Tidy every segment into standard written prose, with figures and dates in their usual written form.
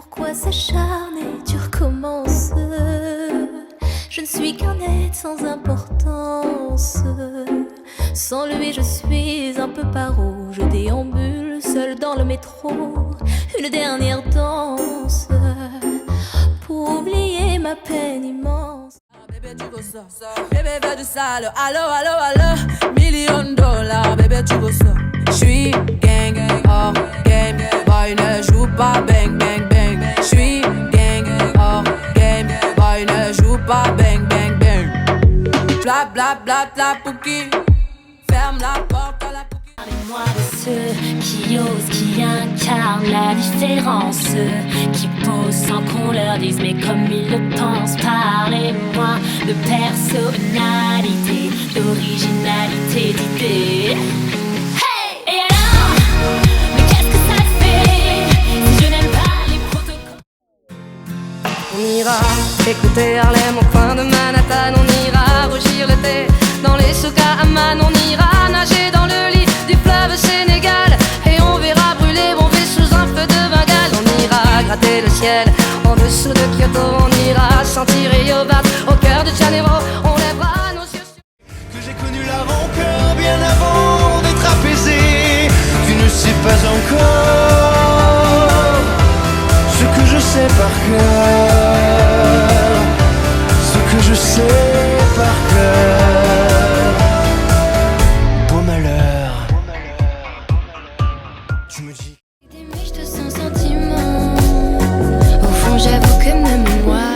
pourquoi s'acharner, tu recommences. Je ne suis qu'un être sans importance. Sans lui je suis un peu paro. Je déambule seul dans le métro. Une dernière danse pour oublier ma peine immense. Bébé tu veux ça, bébé veut du sale. Allo, allo, allo, $1 000 000, bébé tu veux ça. J'suis gang, hors game, boy ne joue pas bang, bang, bang. J'suis gang, hors game, boy ne joue pas bang, bang, bang. Bla bla bla bla pouki, ferme la porte à la pouki. Parlez-moi de ceux qui osent, qui incarnent la différence, qui posent sans qu'on leur dise mais comme ils le pensent. Parlez-moi de personnalité, d'originalité, d'idée. Hey! Et alors? Mais qu'est-ce que ça te fait si je n'aime pas les protocoles? On ira écouter Harlem au coin de Manhattan. On ira rougir le thé dans les souks à Amman. On ira nager dans le lit du fleuve Sénégal. Et on verra brûler mon vaisseau sous un feu de Bengale. On ira gratter le ciel en dessous de Kyoto. On ira sentir Rio Bart au cœur de Janeiro. On lèvera nos yeux sur... Que j'ai connu la rancœur bien avant d'être apaisé. Tu ne sais pas encore ce que je sais par cœur. Ce que je sais par cœur. Beau malheur. Tu me dis. Mais je te sens sentiment. Au fond j'avoue que même moi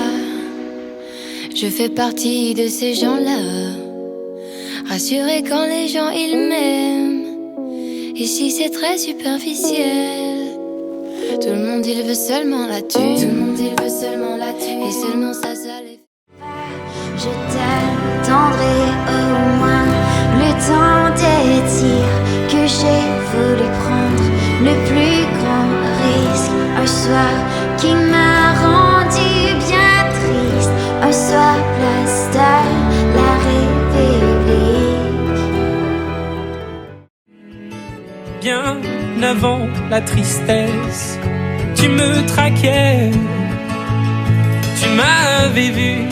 je fais partie de ces gens-là, rassurés quand les gens ils m'aiment. Ici c'est très superficiel. Tout le monde il veut seulement la thune. Tout le monde il veut seulement la thune. Et seulement ça les fait. Je t'attendrai au moins le temps des tirs que j'ai voulu prendre. Le plus grand risque, un soir qui m'a rendu bien triste. Un soir place de la République. Bien avant la tristesse, tu me traquais. Tu m'avais vu,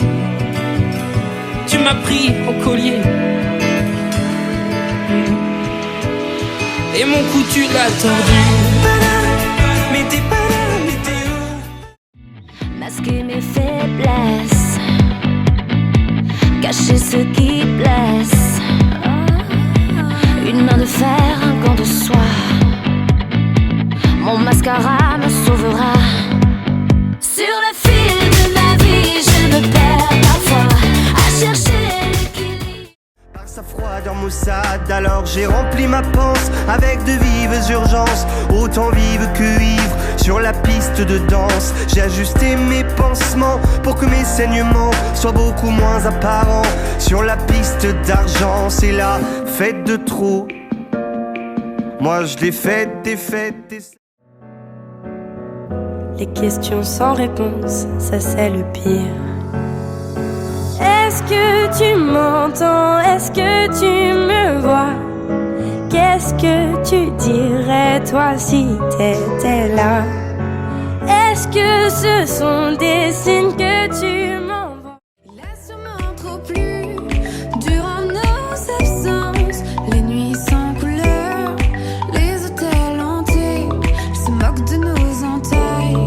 tu m'as pris au collier. Et mon cou tu l'as tordu. Mais t'es pas là, mais t'es où? Masquer mes faiblesses, cacher ce qui blesse. Une main de fer, un gant de soie. Mon mascara me sauvera. Sur le fil de ma vie, je me perds parfois à chercher l'équilibre. Par sa froideur maussade, alors j'ai rempli ma panse avec de vives urgences, autant vives que ivres. Sur la piste de danse, j'ai ajusté mes pansements pour que mes saignements soient beaucoup moins apparents. Sur la piste d'argent, c'est la fête de trop. Moi je l'ai faite, des fêtes, des... Les questions sans réponse, ça c'est le pire. Est-ce que tu m'entends? Est-ce que tu me vois? Qu'est-ce que tu dirais toi si t'étais là? Est-ce que ce sont des signes que tu m'envoies? Il a sûrement trop plu durant nos absences. Les nuits sans couleur, les hôtels hantés. Il se moque de nos entailles.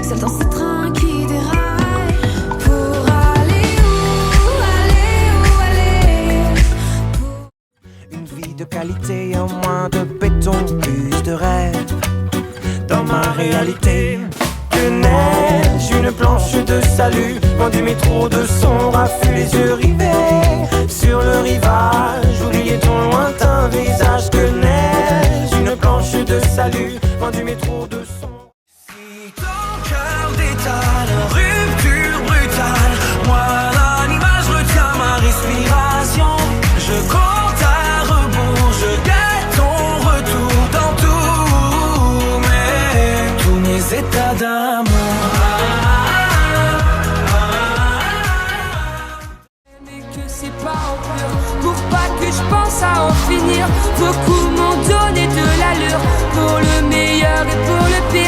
Seul dans ce train qui déraille. Pour aller où? Aller où? Aller Une vie de qualité, en moins de béton, plus de rêves. Dans ma réalité, que neige, une planche de salut. Loin du métro de son raffut, les yeux rivés sur le rivage. Oubliez ton lointain visage. Que neige, une planche de salut. Loin du métro de son. Si ton cœur détale, rupture brutale. Moi l'animage retiens ma respiration. Je compte à rebours, je guette ton retour dans tous mes états d'amour. Mais que c'est pas en pur, pour pas que je pense à en finir. Beaucoup m'ont donné de l'allure, pour le meilleur et pour le pire.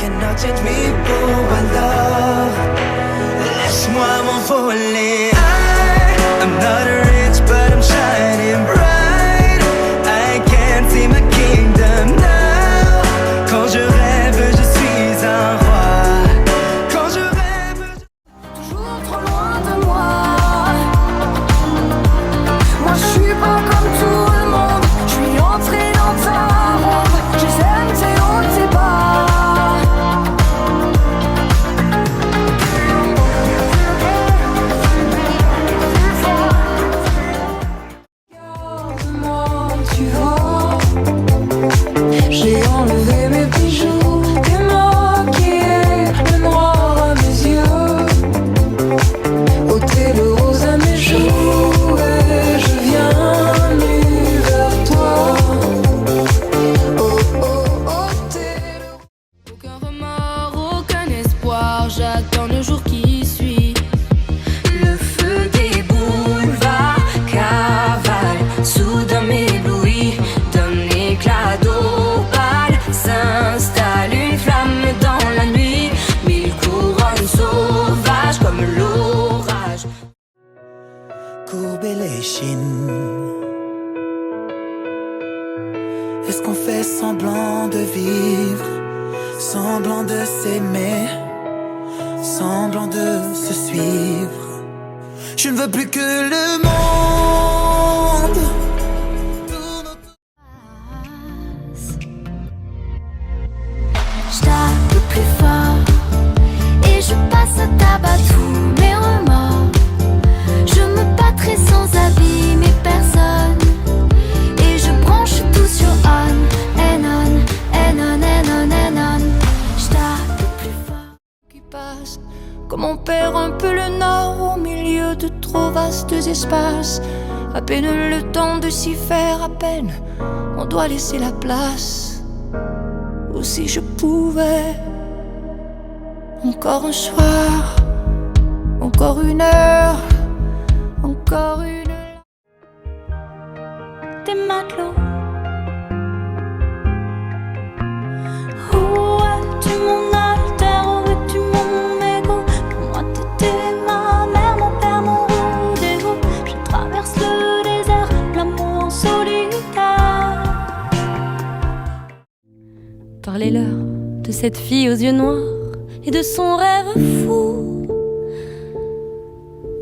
cannot change me pour alors laisse-moi m'envoler. I'm not rich but I'm shining bright. I can't see my kingdom now. Quand je rêve je suis un roi. Quand je rêve Toujours trop loin de moi. Moi je suis pas comme tout le monde. Je suis entré dans ta ronde. Je sème tes hauts, tes bas. Regarde-moi, tu vois. J'ai enlevé mes bijoux. T'es maquillée, le noir à mes yeux. Ôter le rose à mes joues. Et je viens nu vers toi. Oh oh oh, t'es le... Aucun remords, aucun espoir, j'attends le jour qui suit. Le feu des boulevards cavale, soudain m'éblouit, d'un éclat d'opale s'installe une flamme dans la nuit. Mille couronnes sauvages comme l'orage. courber les chines. Est-ce qu'on fait semblant de vivre, semblant de s'aimer, semblant de se suivre? Je ne veux plus que le monde tourne autour. Je tape plus fort et je passe à tabac tous mes remords. Je me battrai sans habit, mais personne. Et je branche tout sur on, and on, and on, and on, and on. Je tape plus fort. Qui passe, comme on perd un peu le nord au milieu de trop vastes espaces. À peine le temps de s'y faire, à peine on doit laisser la place. Ou si je pouvais, encore un soir, encore une heure, encore une... Tes matelots. Où es-tu mon alter, où es-tu mon ego? Pour moi t'étais ma mère, mon père, mon rendez-vous. Je traverse le désert, l'amour en solitaire. Parlez-leur de cette fille aux yeux noirs et de son rêve fou.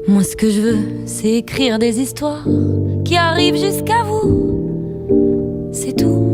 Moi ce que je veux, c'est écrire des histoires qui arrivent jusqu'à vous. C'est tout.